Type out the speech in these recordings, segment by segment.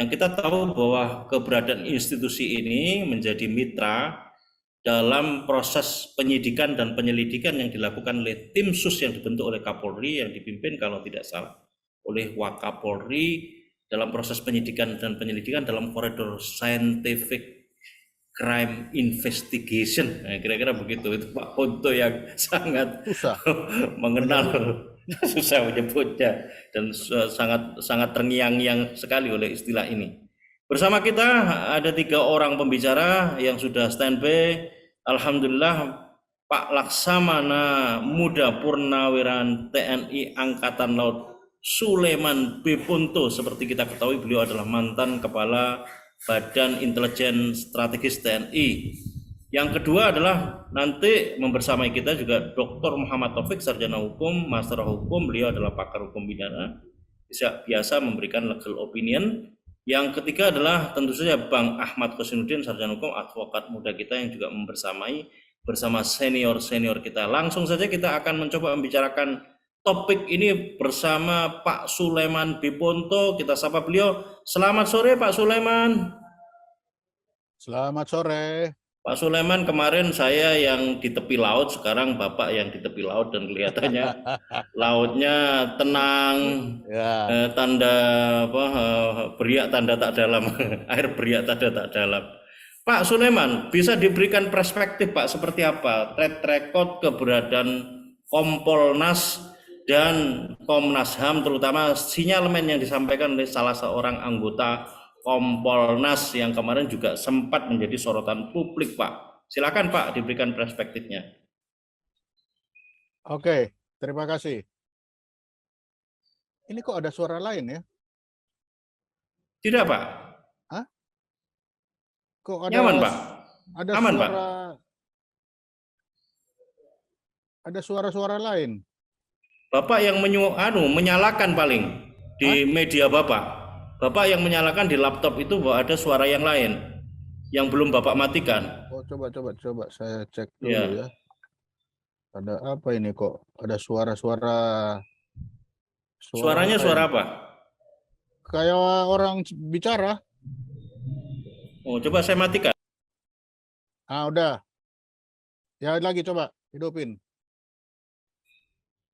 Yang kita tahu bahwa keberadaan institusi ini menjadi mitra dalam proses penyidikan dan penyelidikan yang dilakukan oleh tim sus yang dibentuk oleh Kapolri yang dipimpin kalau tidak salah oleh Wakapolri dalam proses penyidikan dan penyelidikan dalam koridor scientific crime investigation. Nah, kira-kira begitu. Itu Pak Ponto yang sangat Susah mengenal, menyebutnya. susah menyebutnya, dan sangat sangat terngiang-ngiang sekali oleh istilah ini. Bersama kita ada 3 orang pembicara yang sudah standby. Alhamdulillah, Pak Laksamana Muda Purnawirawan TNI Angkatan Laut Suleman B. Punto. Seperti kita ketahui, beliau adalah mantan Kepala Badan Intelijen Strategis TNI. Yang kedua adalah nanti membersamai kita juga Dr. Muhammad Taufik, sarjana hukum, master hukum. Beliau adalah pakar hukum pidana, biasa memberikan legal opinion. Yang ketiga adalah tentu saja Bang Ahmad Kosinuddin, sarjana hukum, advokat muda kita yang juga membersamai bersama senior-senior kita. Langsung saja kita akan mencoba membicarakan topik ini bersama Pak Suleman B. Ponto. Kita sapa beliau. Selamat sore Pak Suleman. Selamat sore. Pak Suleman, kemarin saya yang di tepi laut, sekarang Bapak yang di tepi laut, dan kelihatannya lautnya tenang, Ya, tanda apa, beriak tanda tak dalam, air beriak tanda tak dalam. Pak Suleman, bisa diberikan perspektif Pak seperti apa track record keberadaan Kompolnas dan Komnas HAM, terutama sinyalemen yang disampaikan oleh salah seorang anggota Kompolnas yang kemarin juga sempat menjadi sorotan publik, Pak. Silakan Pak, diberikan perspektifnya. oke. Terima kasih. Ini kok ada suara lain ya? Tidak, Pak. Hah? Kok Nyaman, Pak. ada Aman, Pak. suara lain? Bapak yang menyalakan paling Hah? di media Bapak. Bapak yang menyalakan di laptop itu bahwa ada suara yang lain yang belum Bapak matikan. Oh, coba saya cek dulu Ya. ya. Ada apa ini kok? Ada suara Suaranya suara lain. apa? Kayak orang bicara. Oh, coba saya matikan. Ah, udah. Ya lagi coba hidupin.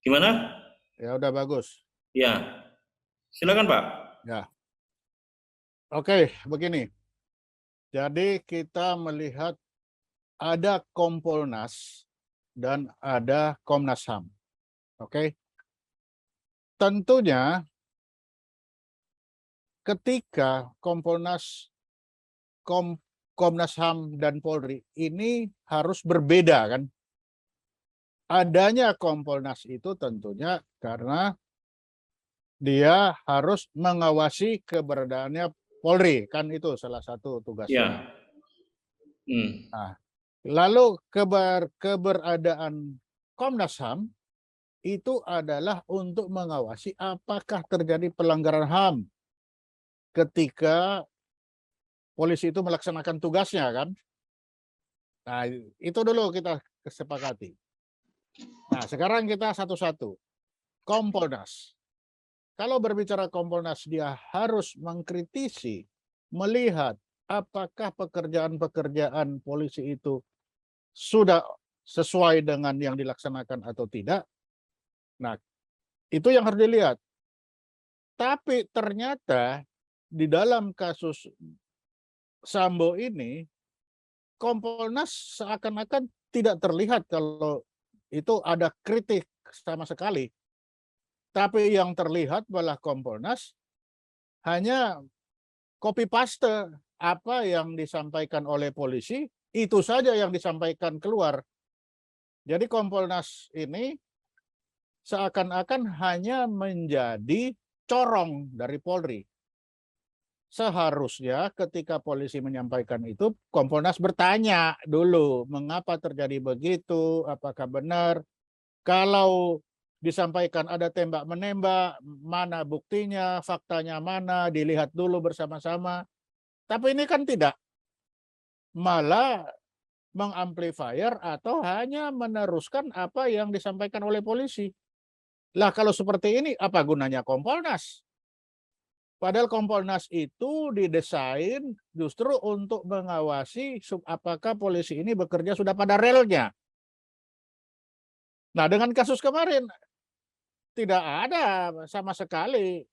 Gimana? Ya udah bagus. Ya. Silakan, Pak. Ya. Oke, begini. Jadi kita melihat ada Kompolnas dan ada Komnas HAM. Oke. Tentunya ketika Komnas HAM dan Polri ini harus berbeda kan. Adanya Kompolnas itu tentunya karena dia harus mengawasi keberadaannya Polri, kan itu salah satu tugasnya. Ya. Nah, lalu keberadaan Komnas HAM itu adalah untuk mengawasi apakah terjadi pelanggaran HAM ketika polisi itu melaksanakan tugasnya kan. Nah, itu dulu kita kesepakati. Nah, sekarang kita satu-satu. Kompolnas. Kalau berbicara Kompolnas, dia harus mengkritisi, melihat apakah pekerjaan-pekerjaan polisi itu sudah sesuai dengan yang dilaksanakan atau tidak. Nah, itu yang harus dilihat. Tapi ternyata di dalam kasus Sambo ini, Kompolnas seakan-akan tidak terlihat kalau itu ada kritik sama sekali. Tapi yang terlihat malah Kompolnas hanya copy paste apa yang disampaikan oleh polisi, itu saja yang disampaikan keluar. Jadi Kompolnas ini seakan-akan hanya menjadi corong dari Polri. Seharusnya ketika polisi menyampaikan itu, Kompolnas bertanya dulu, mengapa terjadi begitu, apakah benar. Kalau disampaikan ada tembak-menembak, mana buktinya, faktanya mana, dilihat dulu bersama-sama. Tapi ini kan tidak. Malah mengamplifier atau hanya meneruskan apa yang disampaikan oleh polisi. Lah kalau seperti ini, apa gunanya Kompolnas? Padahal Kompolnas itu didesain justru untuk mengawasi apakah polisi ini bekerja sudah pada relnya. Nah, dengan kasus kemarin tidak ada sama sekali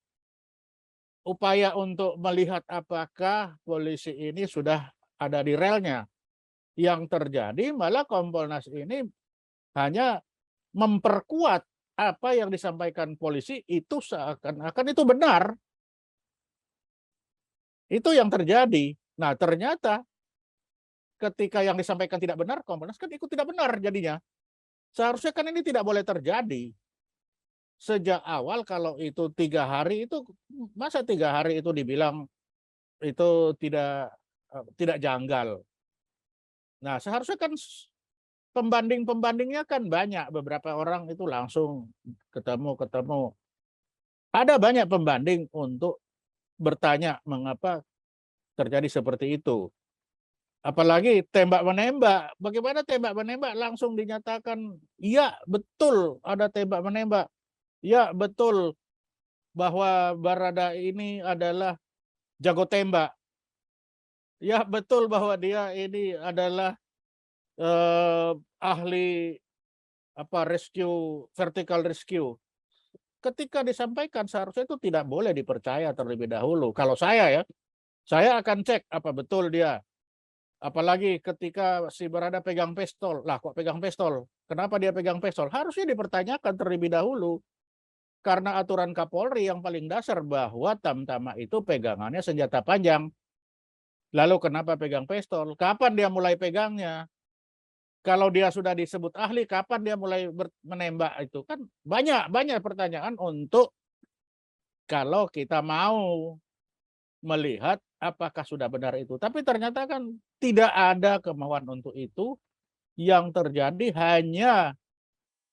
upaya untuk melihat apakah polisi ini sudah ada di relnya. Yang terjadi malah Kompolnas ini hanya memperkuat apa yang disampaikan polisi itu seakan-akan itu benar. Itu yang terjadi. Nah, ternyata ketika yang disampaikan tidak benar, Kompolnas kan ikut tidak benar jadinya. Seharusnya kan ini tidak boleh terjadi. Sejak awal kalau itu 3 hari itu, masa 3 hari itu dibilang itu tidak janggal. Nah, seharusnya kan pembanding-pembandingnya kan banyak. Beberapa orang itu langsung ketemu. Ada banyak pembanding untuk bertanya mengapa terjadi seperti itu. Apalagi tembak-menembak. Bagaimana tembak-menembak langsung dinyatakan, iya betul ada tembak-menembak. Ya betul bahwa Barada ini adalah jago tembak. Ya betul bahwa dia ini adalah ahli vertical rescue. Ketika disampaikan seharusnya itu tidak boleh dipercaya terlebih dahulu. Kalau saya akan cek apa betul dia. Apalagi ketika si Barada pegang pistol. Lah kok pegang pistol? Kenapa dia pegang pistol? Harusnya dipertanyakan terlebih dahulu. Karena aturan Kapolri yang paling dasar bahwa Tamtama itu pegangannya senjata panjang. Lalu kenapa pegang pistol? Kapan dia mulai pegangnya? Kalau dia sudah disebut ahli, kapan dia mulai menembak? Itu kan banyak pertanyaan untuk kalau kita mau melihat apakah sudah benar itu. Tapi ternyata kan tidak ada kemauan untuk itu. Yang terjadi hanya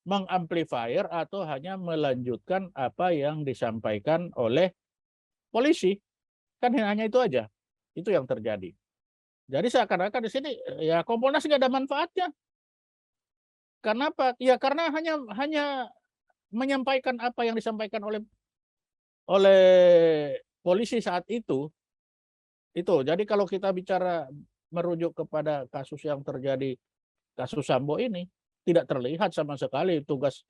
mengamplifier atau hanya melanjutkan apa yang disampaikan oleh polisi. Kan hanya itu aja. Itu yang terjadi. Jadi seakan-akan di sini ya Kompolnas nggak ada manfaatnya. Kenapa? Ya karena hanya menyampaikan apa yang disampaikan oleh polisi saat itu. Itu. Jadi kalau kita bicara merujuk kepada kasus yang terjadi, kasus Sambo ini, tidak terlihat sama sekali tugas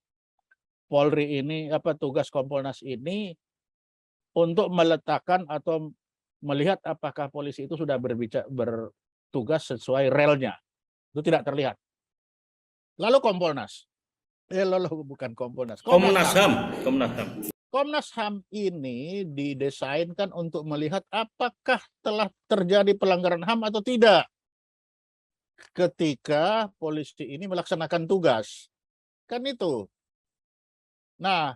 Polri ini, tugas Kompolnas ini untuk meletakkan atau melihat apakah polisi itu sudah bertugas sesuai relnya. Itu tidak terlihat. Lalu Kompolnas. Lalu bukan Kompolnas. Komnas HAM. Komnas HAM. Komnas HAM ini didesainkan untuk melihat apakah telah terjadi pelanggaran HAM atau tidak ketika polisi ini melaksanakan tugas. Kan itu. Nah,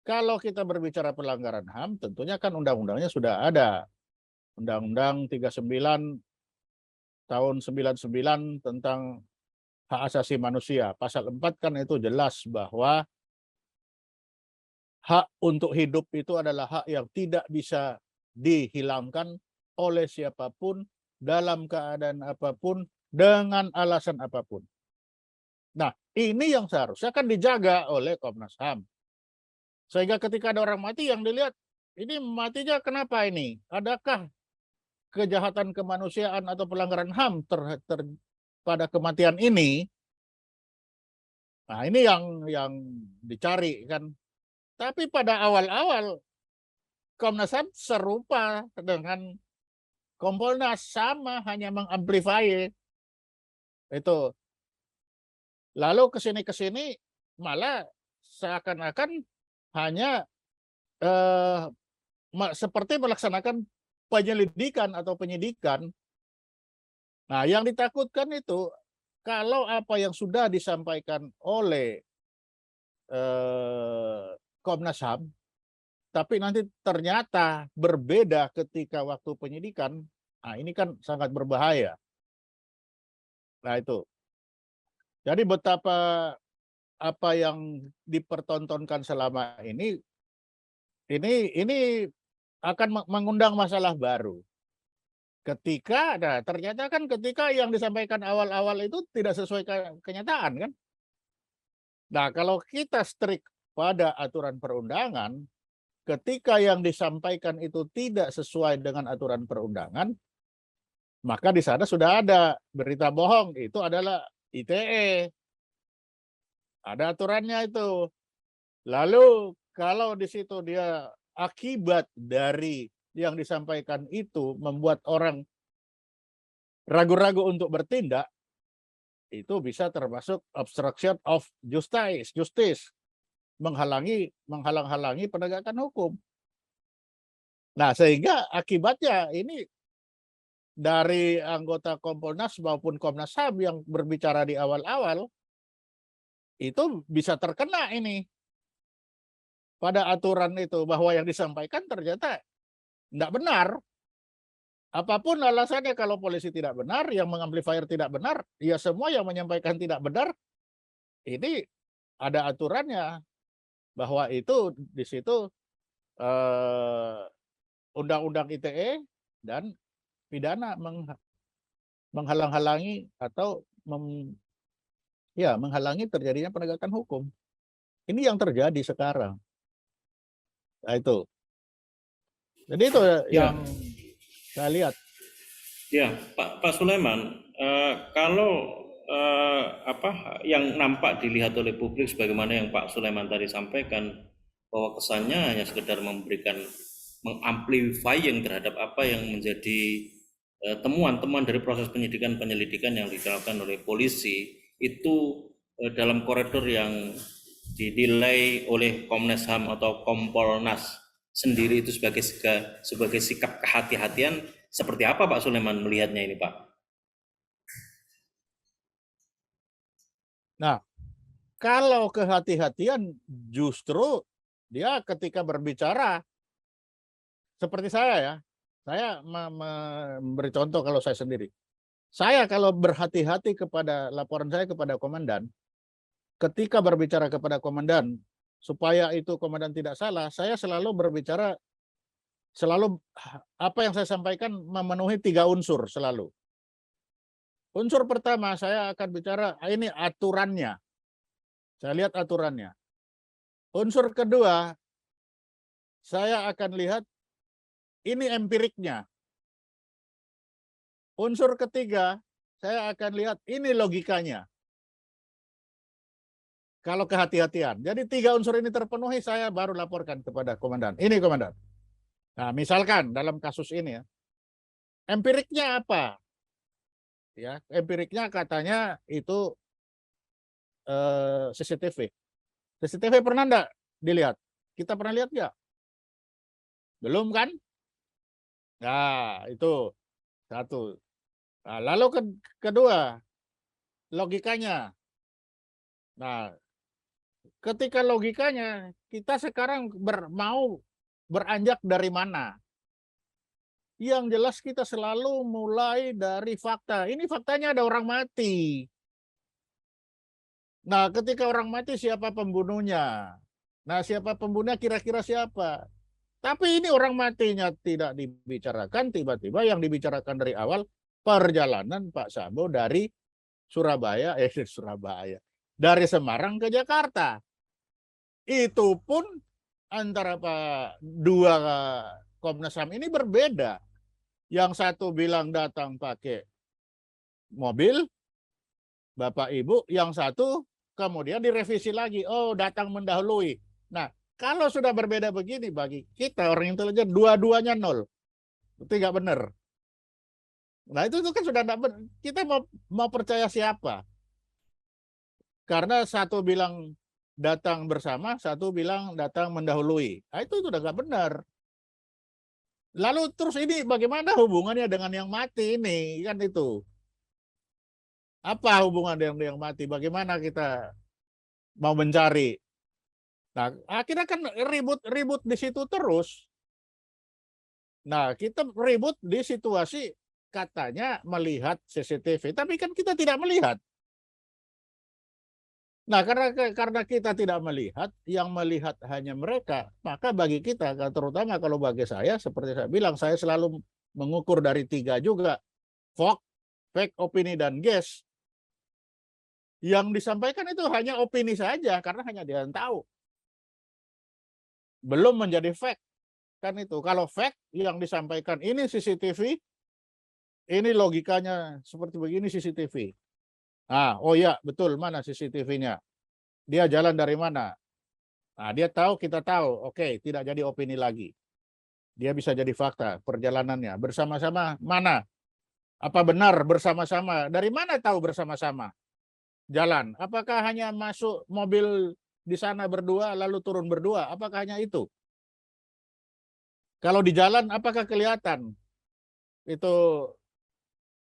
kalau kita berbicara pelanggaran HAM, tentunya kan undang-undangnya sudah ada. Undang-Undang 39 tahun 99 tentang hak asasi manusia. Pasal 4 kan itu jelas bahwa hak untuk hidup itu adalah hak yang tidak bisa dihilangkan oleh siapapun dalam keadaan apapun dengan alasan apapun. Nah, ini yang seharusnya kan dijaga oleh Komnas HAM. Sehingga ketika ada orang mati yang dilihat, ini matinya kenapa ini? Adakah kejahatan kemanusiaan atau pelanggaran HAM pada kematian ini? Nah, ini yang dicari kan. Tapi pada awal-awal Komnas HAM serupa dengan Kompolnas, sama hanya mengamplify itu. Lalu kesini malah seakan-akan hanya seperti melaksanakan penyelidikan atau penyidikan. Nah, yang ditakutkan itu kalau apa yang sudah disampaikan oleh Komnas HAM, tapi nanti ternyata berbeda ketika waktu penyidikan, nah ini kan sangat berbahaya. Nah itu. Jadi betapa apa yang dipertontonkan selama ini akan mengundang masalah baru. Ternyata kan ketika yang disampaikan awal-awal itu tidak sesuai kenyataan kan. Nah, kalau kita strict pada aturan perundangan, ketika yang disampaikan itu tidak sesuai dengan aturan perundangan, maka di sana sudah ada berita bohong, itu adalah ITE. Ada aturannya itu. Lalu kalau di situ dia akibat dari yang disampaikan itu membuat orang ragu-ragu untuk bertindak, itu bisa termasuk obstruction of justice, menghalang-halangi penegakan hukum. Nah, sehingga akibatnya ini dari anggota Kompolnas maupun Komnas HAM yang berbicara di awal-awal itu bisa terkena ini pada aturan itu, bahwa yang disampaikan ternyata tidak benar. Apapun alasannya, kalau polisi tidak benar, yang mengamplifier tidak benar, ya semua yang menyampaikan tidak benar, ini ada aturannya, bahwa itu di situ Undang-Undang ITE dan pidana menghalang-halangi atau menghalangi terjadinya penegakan hukum. Ini yang terjadi sekarang. Nah, itu. Jadi itu Ya, yang saya lihat. ya, Pak Sulaiman, kalau apa yang nampak dilihat oleh publik sebagaimana yang Pak Sulaiman tadi sampaikan, bahwa kesannya hanya sekedar memberikan mengamplifying terhadap apa yang menjadi temuan-temuan dari proses penyelidikan yang dilakukan oleh polisi itu dalam koridor yang dinilai oleh Komnas HAM atau Kompolnas sendiri itu sebagai sikap kehati-hatian. Seperti apa Pak Sulaiman melihatnya ini, Pak? Nah, kalau kehati-hatian justru dia ketika berbicara seperti saya ya. Saya memberi contoh kalau saya sendiri. Saya kalau berhati-hati kepada laporan saya kepada komandan, ketika berbicara kepada komandan, supaya itu komandan tidak salah, saya selalu berbicara, selalu apa yang saya sampaikan memenuhi 3 unsur selalu. Unsur pertama, saya akan bicara, ini aturannya. Saya lihat aturannya. Unsur kedua, saya akan lihat ini empiriknya. Unsur ketiga, saya akan lihat ini logikanya. Kalau kehati-hatian. Jadi 3 unsur ini terpenuhi, saya baru laporkan kepada komandan. Ini komandan. Nah, misalkan dalam kasus ini ya, empiriknya apa? Ya, empiriknya katanya itu CCTV. CCTV pernah enggak dilihat? Kita pernah lihat nggak? Belum kan? Nah, itu satu. Nah, lalu kedua, logikanya. Nah, ketika logikanya, kita sekarang mau beranjak dari mana? Yang jelas kita selalu mulai dari fakta. Ini faktanya ada orang mati. Nah, ketika orang mati, siapa pembunuhnya? Nah, siapa pembunuhnya, kira-kira siapa? Tapi ini orang matinya tidak dibicarakan, tiba-tiba yang dibicarakan dari awal, perjalanan Pak Sambo dari dari Semarang ke Jakarta. Itu pun antara dua Komnas HAM ini berbeda. Yang satu bilang datang pakai mobil, Bapak Ibu, yang satu kemudian direvisi lagi, oh datang mendahului. Nah, kalau sudah berbeda begini, bagi kita orang intelijen, dua-duanya nol. Itu nggak benar. Nah, itu kan sudah nggak benar. Kita mau percaya siapa? Karena satu bilang datang bersama, satu bilang datang mendahului. Nah, itu sudah nggak benar. Lalu terus ini bagaimana hubungannya dengan yang mati ini? Kan itu. Apa hubungan dengan yang mati? Bagaimana kita mau mencari? Nah, akhirnya kan ribut di situ terus. Nah, kita ribut di situasi katanya melihat CCTV, tapi kan kita tidak melihat. Nah, karena kita tidak melihat, yang melihat hanya mereka, maka bagi kita, terutama kalau bagi saya, seperti saya bilang, saya selalu mengukur dari 3 juga, fake, opini, dan guess. Yang disampaikan itu hanya opini saja, karena hanya dia yang tahu. belum menjadi fact. Kan itu. Kalau fact yang disampaikan ini CCTV, ini logikanya seperti begini CCTV. Oh ya, betul, mana CCTV-nya? Dia jalan dari mana? Nah, dia tahu, kita tahu. Oke, tidak jadi opini lagi. Dia bisa jadi fakta perjalanannya. Bersama-sama mana? Apa benar bersama-sama? Dari mana tahu bersama-sama? Jalan. Apakah hanya masuk mobil di sana berdua lalu turun berdua? Apakah hanya itu? Kalau di jalan apakah kelihatan itu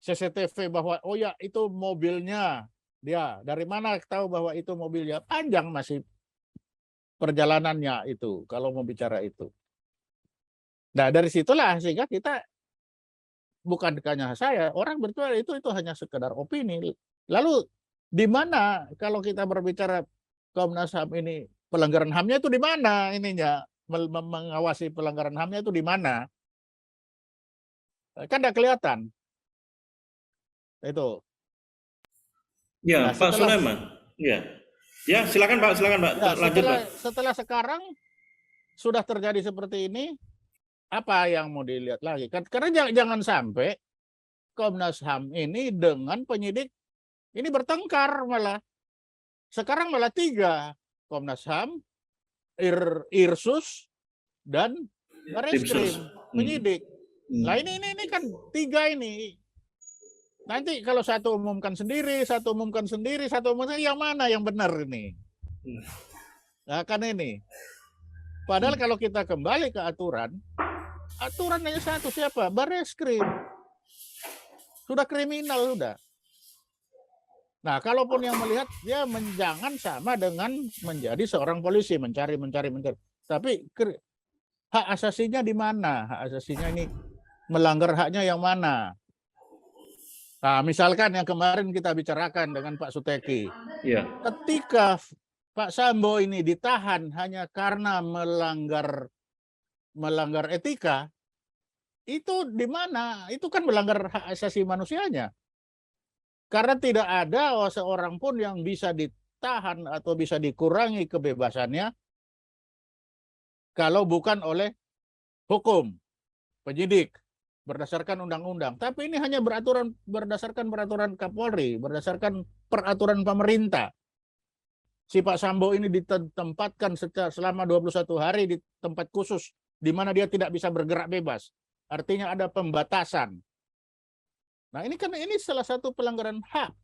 CCTV bahwa oh ya itu mobilnya dia. Dari mana tahu bahwa itu mobilnya? Panjang masih perjalanannya itu kalau mau bicara itu. Nah, dari situlah sehingga kita bukan hanya saya, orang berbicara itu hanya sekedar opini. Lalu di mana kalau kita berbicara Komnas HAM ini pelanggaran HAM-nya itu di mana ininya? Mengawasi pelanggaran HAM-nya itu di mana? Kan tidak kelihatan. Itu. Ya, Nah, Pak setelah Sulaiman. Ya. Ya, silakan Pak, ya, lanjut Pak. setelah sekarang sudah terjadi seperti ini, apa yang mau dilihat lagi? Karena jangan sampai Komnas HAM ini dengan penyidik ini bertengkar malah. Sekarang malah 3. Komnas HAM, Irsus, dan Bareskrim, penyidik. Nah ini kan 3 ini. Nanti kalau satu umumkan sendiri, satu umumkan sendiri, satu umumkan sendiri, yang mana yang benar ini? Nah kan ini. Padahal kalau kita kembali ke aturan hanya satu, siapa? Bareskrim. Sudah kriminal, sudah. Nah, kalaupun yang melihat, dia jangan sama dengan menjadi seorang polisi, mencari. Tapi hak asasinya di mana? Hak asasinya ini melanggar haknya yang mana? Nah, misalkan yang kemarin kita bicarakan dengan Pak Suteki. Ya. Ketika Pak Sambo ini ditahan hanya karena melanggar etika, itu di mana? Itu kan melanggar hak asasi manusianya. Karena tidak ada seorang pun yang bisa ditahan atau bisa dikurangi kebebasannya kalau bukan oleh hukum, penyidik, berdasarkan undang-undang. Tapi ini hanya berdasarkan peraturan Kapolri, berdasarkan peraturan pemerintah. Si Pak Sambo ini ditempatkan selama 21 hari di tempat khusus di mana dia tidak bisa bergerak bebas. Artinya ada pembatasan. Nah, ini salah satu pelanggaran hak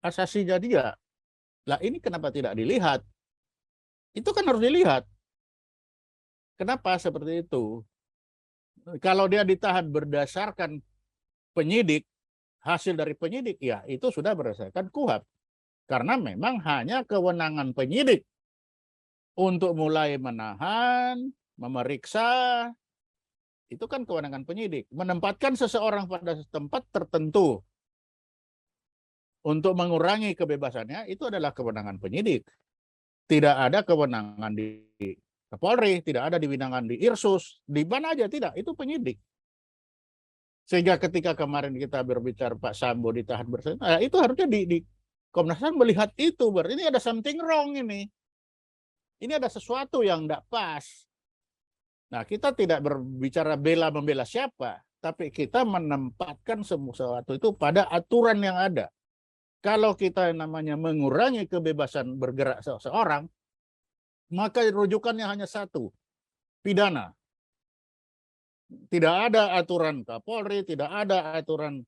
asasinya dia. Lah ini kenapa tidak dilihat? Itu kan harus dilihat. Kenapa seperti itu? Kalau dia ditahan berdasarkan penyidik, hasil dari penyidik, ya itu sudah berdasarkan KUHP. Karena memang hanya kewenangan penyidik untuk mulai menahan, memeriksa, itu kan kewenangan penyidik. Menempatkan seseorang pada tempat tertentu untuk mengurangi kebebasannya, itu adalah kewenangan penyidik. Tidak ada kewenangan di Polri, tidak ada kewenangan di Irsus, di mana aja tidak, itu penyidik. Sehingga ketika kemarin kita berbicara Pak Sambo ditahan bersama, itu harusnya di Komnas HAM melihat itu, berarti ini ada something wrong ini. Ini ada sesuatu yang tidak pas. Nah, kita tidak berbicara membela siapa, tapi kita menempatkan sesuatu itu pada aturan yang ada. Kalau kita namanya mengurangi kebebasan bergerak seseorang, maka rujukannya hanya satu, pidana. Tidak ada aturan Kapolri, tidak ada aturan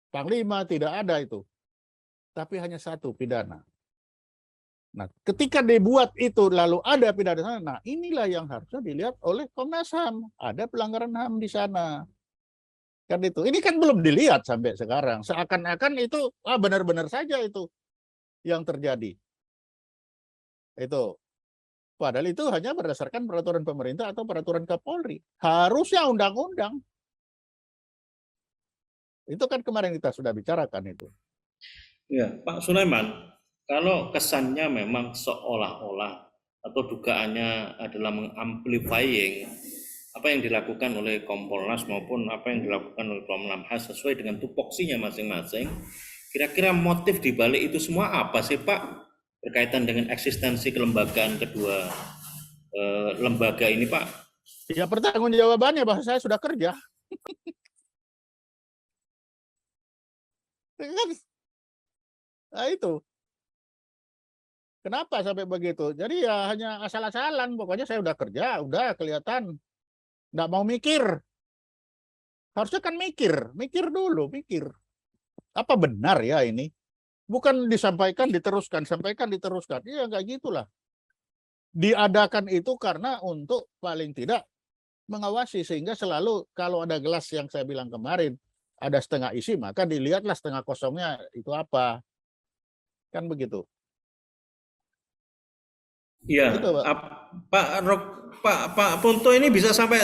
Panglima, tidak ada itu. Tapi hanya satu, pidana. Nah, ketika dibuat itu lalu ada pidana, nah inilah yang harusnya dilihat oleh Komnas HAM. Ada pelanggaran HAM di sana. Kan itu. Ini kan belum dilihat sampai sekarang. Seakan-akan itu benar-benar saja itu yang terjadi. Itu. Padahal itu hanya berdasarkan peraturan pemerintah atau peraturan Kapolri. Harusnya undang-undang. Itu kan kemarin kita sudah bicarakan itu. Ya, Pak Sulaiman, kalau kesannya memang seolah-olah atau dugaannya adalah mengamplifying apa yang dilakukan oleh Kompolnas maupun apa yang dilakukan oleh Komnas HAM sesuai dengan tupoksinya masing-masing, kira-kira motif di balik itu semua apa sih Pak? Berkaitan dengan eksistensi kelembagaan kedua lembaga ini, Pak? Ya pertanggungjawabannya bahwa saya sudah kerja. Kan? Nah, itu. Kenapa sampai begitu? Jadi ya hanya asal-asalan. Pokoknya saya udah kerja, udah kelihatan. Nggak mau mikir. Harusnya kan mikir dulu, mikir. Apa benar ya ini? Bukan disampaikan, diteruskan, sampaikan, diteruskan. Iya, nggak gitulah. Diadakan itu karena untuk paling tidak mengawasi, sehingga selalu kalau ada gelas yang saya bilang kemarin, ada setengah isi, maka dilihatlah setengah kosongnya itu apa. Kan begitu. Iya, Itu, Pak. Pak Ponto ini bisa sampai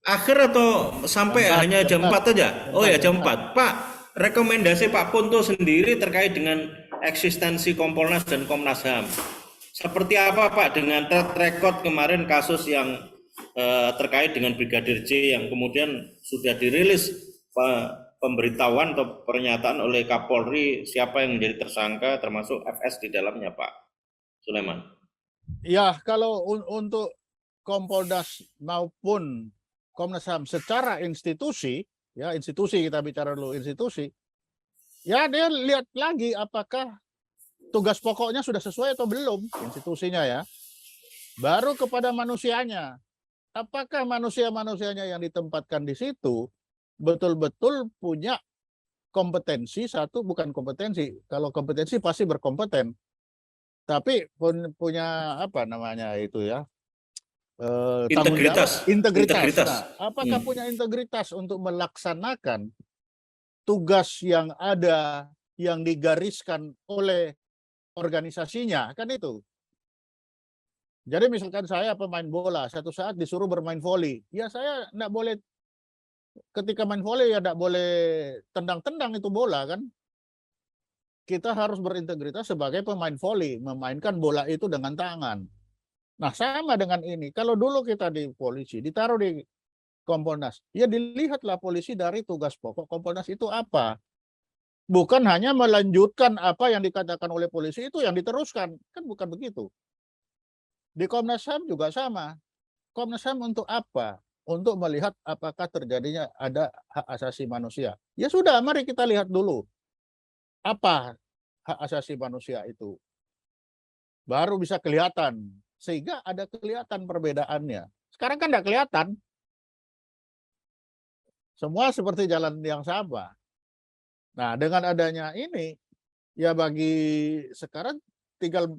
akhir atau sampai hanya jam 4 aja? Oh ya, jam 4. Pak, rekomendasi Pak Ponto sendiri terkait dengan eksistensi Kompolnas dan Komnas HAM. Seperti apa Pak dengan track record kemarin kasus yang terkait dengan Brigadir J yang kemudian sudah dirilis pemberitahuan atau pernyataan oleh Kapolri siapa yang menjadi tersangka termasuk FS di dalamnya, Pak Sulaiman? Ya, kalau untuk Kompolnas maupun Komnas HAM secara institusi, ya institusi kita bicara dulu institusi, ya dia lihat lagi apakah tugas pokoknya sudah sesuai atau belum institusinya ya. Baru kepada manusianya, apakah manusia-manusianya yang ditempatkan di situ betul-betul punya kompetensi, satu bukan kompetensi, kalau kompetensi pasti berkompeten, tapi punya apa namanya itu ya, tanggung jawab, integritas. Nah, apakah punya integritas untuk melaksanakan tugas yang ada, yang digariskan oleh organisasinya, kan itu. Jadi misalkan saya pemain bola, satu saat disuruh bermain voli, ya saya enggak boleh, ketika main voli ya enggak boleh tendang-tendang itu bola kan. Kita harus berintegritas sebagai pemain voli, memainkan bola itu dengan tangan. Nah, sama dengan ini. Kalau dulu kita di polisi, ditaruh di Kompolnas, ya dilihatlah polisi dari tugas pokok Kompolnas itu apa. Bukan hanya melanjutkan apa yang dikatakan oleh polisi itu yang diteruskan. Kan bukan begitu. Di Komnas HAM juga sama. Komnas HAM untuk apa? Untuk melihat apakah terjadinya ada hak asasi manusia. Ya sudah, mari kita lihat dulu. Apa hak asasi manusia itu? Baru bisa kelihatan. Sehingga ada kelihatan perbedaannya. Sekarang kan tidak kelihatan. Semua seperti jalan yang sama. Nah, dengan adanya ini, ya bagi sekarang tinggal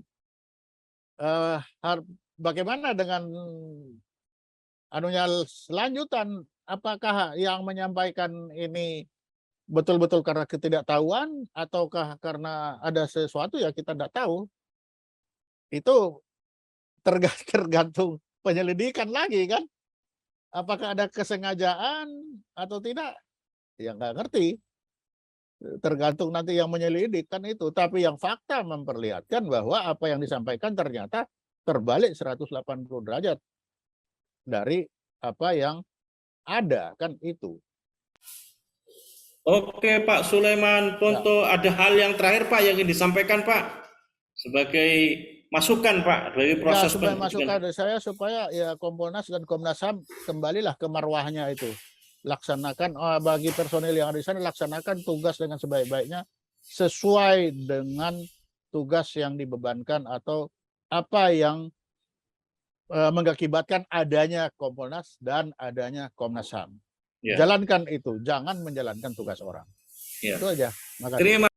bagaimana dengan anunya selanjutan, apakah yang menyampaikan ini betul-betul karena ketidaktahuan ataukah karena ada sesuatu ya kita tidak tahu. Itu tergantung penyelidikan lagi kan. Apakah ada kesengajaan atau tidak? Ya nggak ngerti. Tergantung nanti yang menyelidik kan itu. Tapi yang fakta memperlihatkan bahwa apa yang disampaikan ternyata terbalik 180 derajat dari apa yang ada kan itu. Oke Pak Sulaiman Ponto, ada hal yang terakhir Pak yang ingin disampaikan Pak sebagai masukan Pak dari proses sebagai masukan dari saya supaya ya Kompolnas dan Komnas HAM kembalilah ke marwahnya itu. Laksanakan bagi personil yang ada di sana, laksanakan tugas dengan sebaik-baiknya sesuai dengan tugas yang dibebankan atau apa yang mengakibatkan adanya Kompolnas dan adanya Komnas HAM. Ya. Jalankan itu, jangan menjalankan tugas orang. Ya. Itu aja. Makasih.